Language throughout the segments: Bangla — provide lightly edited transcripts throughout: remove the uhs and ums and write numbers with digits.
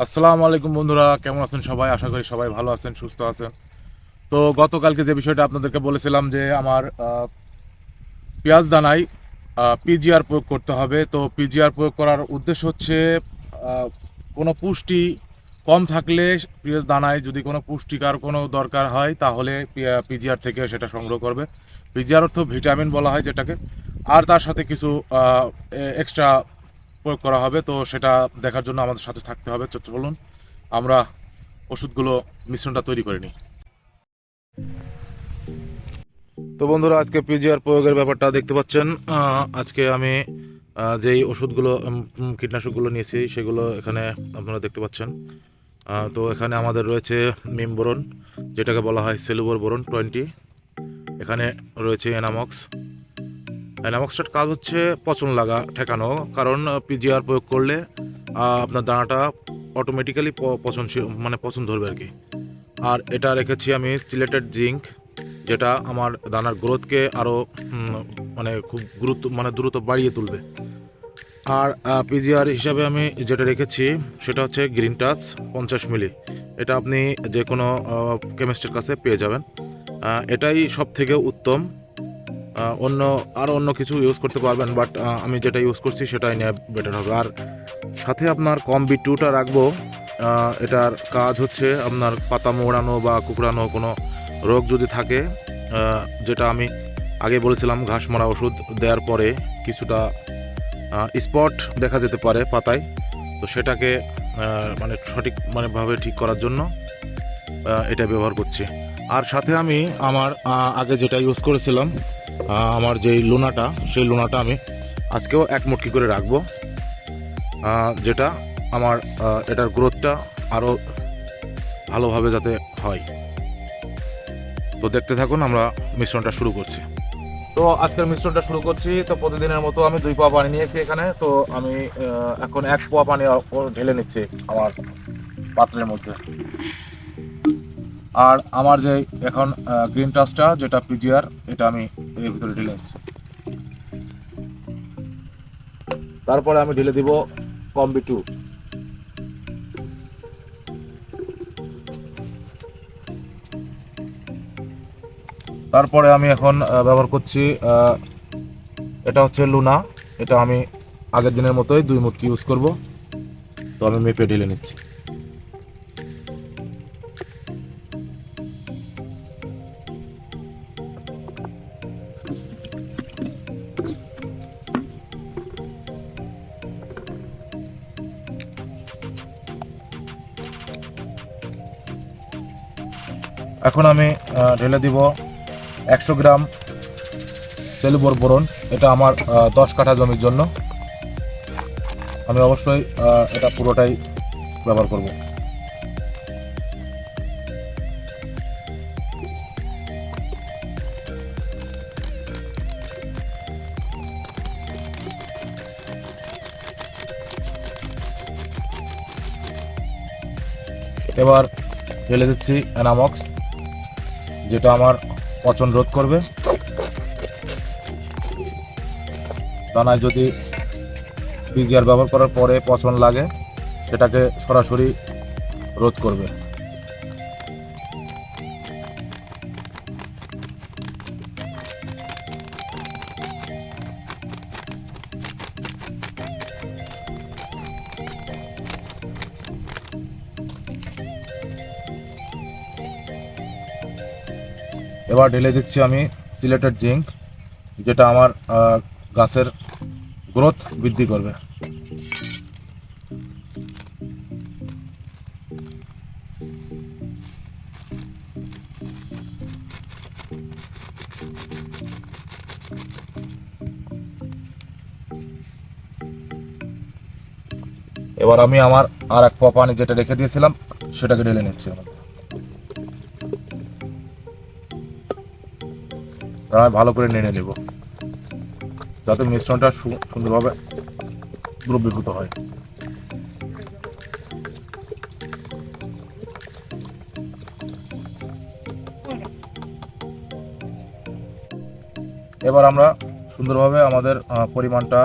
আসসালামু আলাইকুম বন্ধুরা, কেমন আছেন সবাই? আশা করি সবাই ভালো আছেন, সুস্থ আছেন। তো গতকালকে যে বিষয়টা আপনাদেরকে বলেছিলাম যে আমার পেঁয়াজ দানায় পিজিআর প্রয়োগ করতে হবে। তো পিজিআর প্রয়োগ করার উদ্দেশ্য হচ্ছে আ কোনো পুষ্টি কম থাকলে পেঁয়াজ দানায় যদি কোনো পুষ্টিকর কোনো দরকার হয় তাহলে পিজিআর থেকে সেটা সংগ্রহ করবে। পিজিআর অর্থ ভিটামিন বলা হয় যেটাকে। আর তার সাথে কিছু আ এক্সট্রা প্রয়োগ করা হবে। তো সেটা দেখার জন্য আমাদের সাথে থাকতে হবে। চলুন আমরা ওষুধগুলো মিশ্রণটা তৈরি করে নিই। তো বন্ধুরা, আজকে পিজিআর প্রয়োগের ব্যাপারটা দেখতে পাচ্ছেন। আজকে আমি যেই ওষুধগুলো কীটনাশকগুলো নিয়েছি সেগুলো এখানে আপনারা দেখতে পাচ্ছেন। তো এখানে আমাদের রয়েছে মিম বোরন, যেটাকে বলা হয় সেলুলোর বোরন 20। এখানে রয়েছে এনামক্স। এনামক্সটার কাজ হচ্ছে পচন লাগা ঠেকানো, কারণ পিজিআর প্রয়োগ করলে আপনার দানাটা অটোমেটিক্যালি পচন ধরবে আর কি। আর এটা রেখেছি আমি চিলেটেড জিঙ্ক, যেটা আমার দানার গ্রোথকে আরও খুব দ্রুত বাড়িয়ে তুলবে। আর পিজিআর হিসাবে আমি যেটা রেখেছি সেটা হচ্ছে গ্রিন টাচ 50 মিলি। এটা আপনি যে কোনো কেমিস্টের কাছে পেয়ে যাবেন। এটাই সব থেকে উত্তম। অন্য কিছু ইউজ করতে পারবেন, বাট আমি যেটা ইউজ করছি সেটাই নেওয়া বেটার হবে। আর সাথে আপনার কম্বি 2টা রাখবো। এটার কাজ হচ্ছে আপনার পাতা মোড়ানো বা কুকড়ানো কোনো রোগ যদি থাকে, যেটা আমি আগে বলেছিলাম, ঘাস মারা ওষুধ দেওয়ার পরে কিছুটা স্পট দেখা যেতে পারে পাতায়। তো সেটাকে ভাবে ঠিক করার জন্য এটা ব্যবহার করছি। আর সাথে আমি আমার আগে যেটা ইউজ করেছিলাম, আমার যেই লুনাটা, সেই লুনাটা আমি আজকেও 1 মুটকি করে রাখবো, যেটা আমার এটার গ্রোথটা আরও ভালোভাবে যাতে হয়। তো দেখতে থাকুন, আমরা মিশ্রণটা শুরু করছি। তো আজকের মিশ্রণটা শুরু করছি। তো প্রতিদিনের মতো আমি 2 পোয়া পানি নিয়েছি এখানে। তো আমি এখন 1 পোয়া পানি ঢেলে নিচ্ছি আমার পাত্রের মধ্যে। আর আমার যে এখন গ্রিন টাচটা, যেটা পিজিআর, এটা আমি এর ভিতরে ঢেলে নিচ্ছি। তারপরে আমি ঢেলে দিব কম্বি 2। তারপরে আমি এখন ব্যবহার করছি, এটা হচ্ছে লুনা। এটা আমি আগের দিনের মতোই 2 মুটকি ইউজ করব। তো আমি মেপে ঢেলে নিচ্ছি। এখন আমি ঢেলে দিব 100 গ্রাম সেলুলোর বোরন। এটা আমার 10 কাঠা জমির জন্য। আমি অবশ্যই এটা পুরোটাই ব্যবহার করব। এবার ঢেলে দিচ্ছি এনামক্স, যেটা আমার পচন রোধ করবে। দানায় যদি পিজিআর ব্যবহার করার পরে পচন লাগে, সেটাকে সরাসরি রোধ করবে। এবার ঢেলে দিচ্ছি আমি সিলেটেড জিঙ্ক, যেটা আমার গাছের গ্রোথ বৃদ্ধি করবে। এবার আমি আমার আর 1 পোয়া পানি যেটা রেখে দিয়েছিলাম সেটাকে ঢেলে নিচ্ছি। আমি ভালো করে নেড়ে নেব, যাতে মিশ্রণটা সুন্দরভাবে দ্রবীভূত হয়। এবার আমরা সুন্দরভাবে আমাদের পরিমাণটা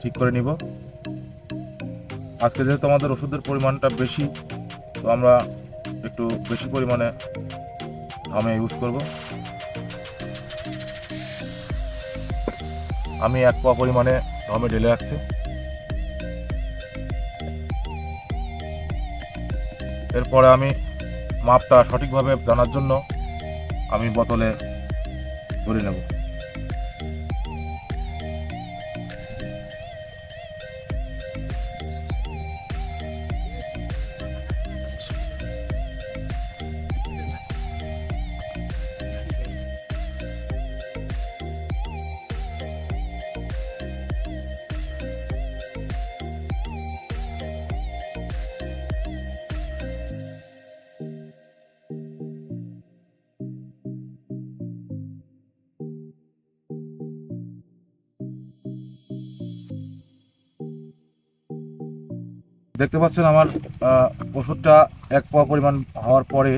ঠিক করে নিব। আজকে যেহেতু আমাদের ওষুধের পরিমাণটা বেশি, তো আমরা একটু বেশি পরিমাণে ধামে ইউজ করব। আমি 1 পোয়া পরিমাণে ধামে ঢেলে রাখছি। এরপরে আমি মাপটা সঠিকভাবে জানার জন্য আমি বোতলে ভরে নেব। দেখতে পাচ্ছেন আমার ওষুধটা 1 পোয়া পরিমাণ হওয়ার পরে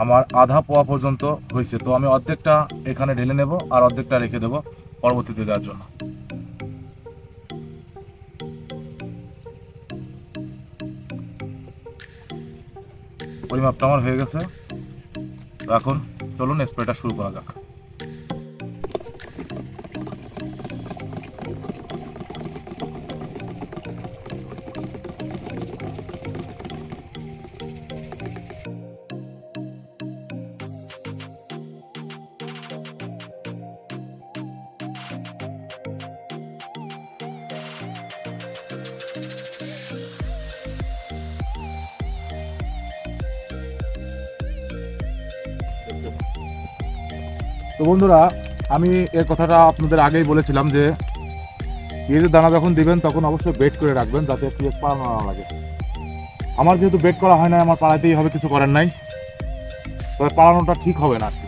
আমার আধা পোয়া পর্যন্ত হয়েছে। তো আমি অর্ধেকটা এখানে ঢেলে নেব আর অর্ধেকটা রেখে দেব পরবর্তীতে দেওয়ার জন্য। পরিমাপটা আমার হয়ে গেছে। তো এখন চলুন স্প্রেটা শুরু করা যাক। তো বন্ধুরা, আমি এই কথাটা আপনাদের আগেই বলেছিলাম যে পেঁয়াজের দানা যখন দিবেন তখন অবশ্যই বেড করে রাখবেন, যাতে পেঁয়াজ পাড়ানো না লাগে। আমার যেহেতু বেড করা হয় না, আমার পাড়াতেই হবে, কিছু করার নাই। তবে পাড়ানোটা ঠিক হবে না আর কি।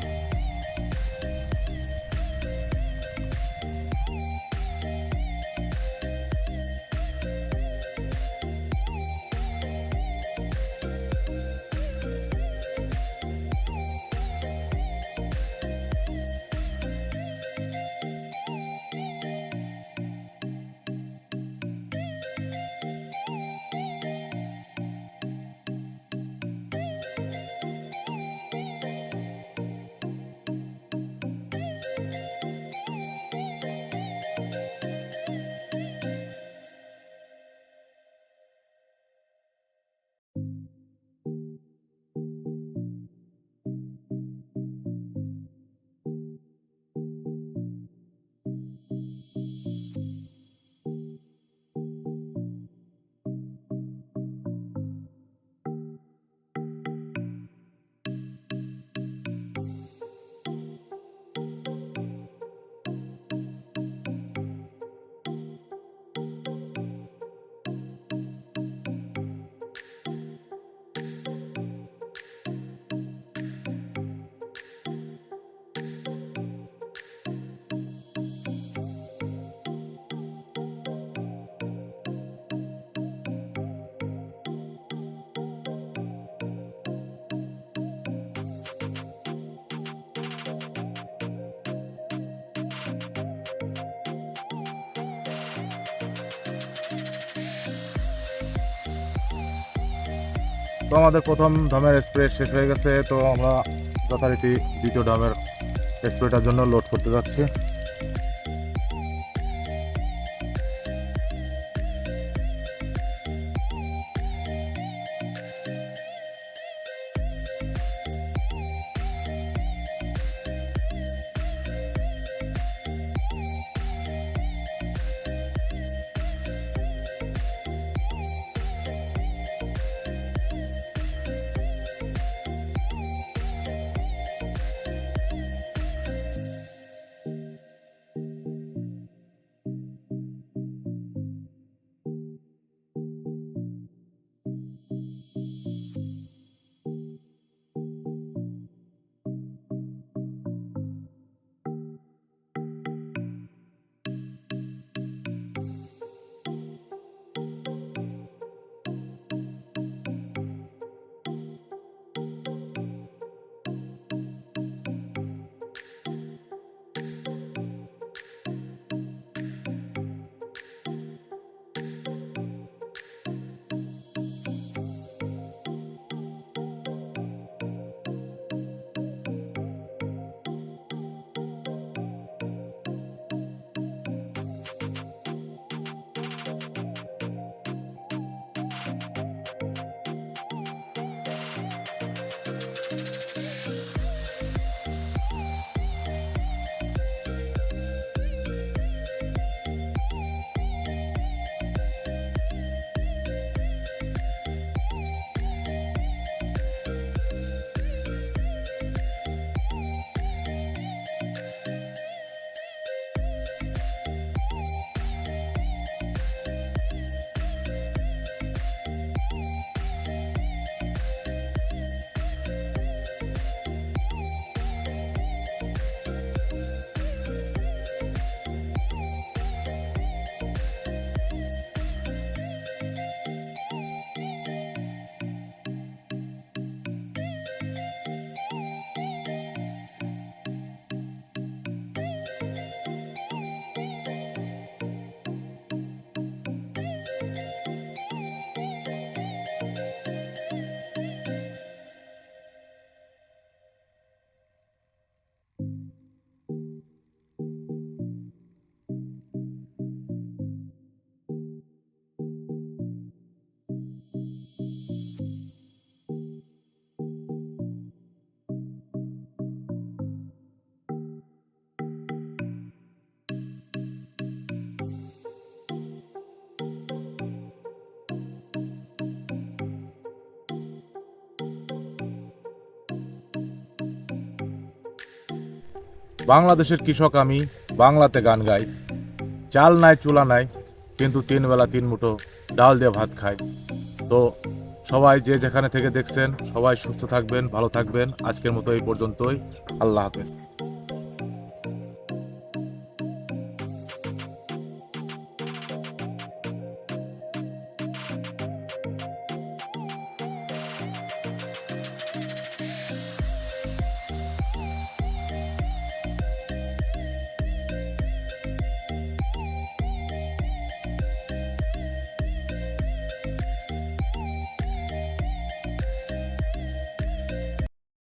তো আমাদের প্রথম ধামের স্প্রে শেষ হয়ে গেছে। তো আমরা যথারীতি দ্বিতীয় ধামের স্প্রেটার জন্য লোড করতে যাচ্ছি। বাংলাদেশের কৃষক আমি, বাংলাতে গান গাই। চাল নাই চুলা নাই, কিন্তু 3 বেলা 3 মুঠো ডাল দিয়ে ভাত খাই। তো সবাই যে যেখানে থেকে দেখছেন সবাই সুস্থ থাকবেন, ভালো থাকবেন। আজকের মতো এই পর্যন্তই। আল্লাহ হাফেজ।